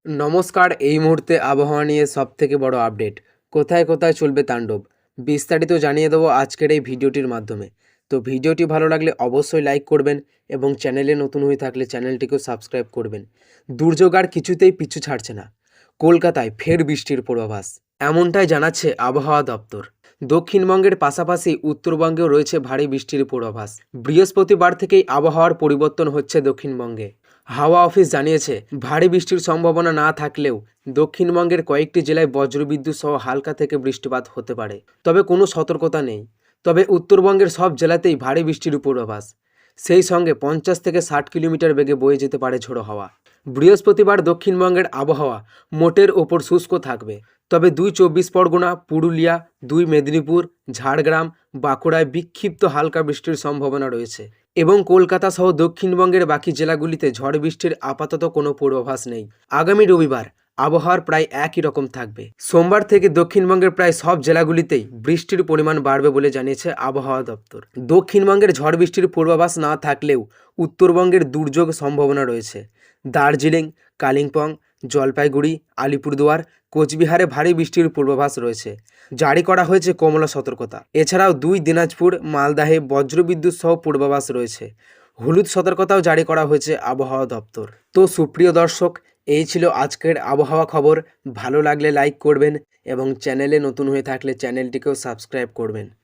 নমস্কার। এই মুহূর্তে আবহাওয়া নিয়ে সবথেকে বড় আপডেট, কোথায় কোথায় চলবে তাণ্ডব, বিস্তারিত জানিয়ে দেবো আজকের এই ভিডিওটির মাধ্যমে। তো ভিডিওটি ভালো লাগলে অবশ্যই লাইক করবেন এবং চ্যানেলে নতুন হয়ে থাকলে চ্যানেলটিকেও সাবস্ক্রাইব করবেন। দুর্যোগ আর কিছুতেই পিছু ছাড়ছে না, কলকাতায় ফের বৃষ্টির পূর্বাভাস, এমনটাই জানাচ্ছে আবহাওয়া দপ্তর। দক্ষিণবঙ্গের পাশাপাশি উত্তরবঙ্গেও রয়েছে ভারী বৃষ্টির পূর্বাভাস। বৃহস্পতিবার থেকেই আবহাওয়ার পরিবর্তন হচ্ছে দক্ষিণবঙ্গে। হাওয়া অফিস জানিয়েছে, ভারী বৃষ্টির সম্ভাবনা না থাকলেও দক্ষিণবঙ্গের কয়েকটি জেলায় বজ্রবিদ্যুৎ সহ হালকা থেকে বৃষ্টিপাত হতে পারে, তবে কোনো সতর্কতা নেই। তবে উত্তরবঙ্গের সব জেলাতেই ভারী বৃষ্টির পূর্বাভাস, সেই সঙ্গে 50 থেকে 60 কিলোমিটার বেগে বয়ে যেতে পারে ঝোড়ো হাওয়া। বৃহস্পতিবার দক্ষিণবঙ্গের আবহাওয়া মোটের ওপর শুষ্ক থাকবে, তবে 2 চব্বিশ পরগনা, পুরুলিয়া, 2 মেদিনীপুর, ঝাড়গ্রাম, বাঁকুড়ায় বিক্ষিপ্ত হালকা বৃষ্টির সম্ভাবনা রয়েছে এবং কলকাতা সহ দক্ষিণবঙ্গের বাকি জেলাগুলিতে ঝড় বৃষ্টির আপাতত কোনো পূর্বাভাস নেই। আগামী রবিবার আবহাওয়ার প্রায় একই রকম থাকবে। সোমবার থেকে দক্ষিণবঙ্গের প্রায় সব জেলাগুলিতেই বৃষ্টির পরিমাণ বাড়বে বলে জানিয়েছে আবহাওয়া দপ্তর। দক্ষিণবঙ্গের ঝড় বৃষ্টির পূর্বাভাস না থাকলেও উত্তরবঙ্গের দুর্যোগ সম্ভাবনা রয়েছে। দার্জিলিং, কালিম্পং, জলপাইগুড়ি, আলিপুরদুয়ার, কোচবিহারে ভারী বৃষ্টির পূর্বাভাস রয়েছে। জারি করা হয়েছে কমলা সতর্কতা। এছাড়াও 2 দিনাজপুর, মালদাহে বজ্রবিদ্যুৎ সহ পূর্বাভাস রয়েছে। হলুদ সতর্কতাও জারি করা হয়েছে আবহাওয়া দপ্তর। তো সুপ্রিয় দর্শক, এই ছিল আজকের আবহাওয়া খবর। ভালো লাগলে লাইক করবেন এবং চ্যানেলে নতুন হয়ে থাকলে চ্যানেলটিকেও সাবস্ক্রাইব করবেন।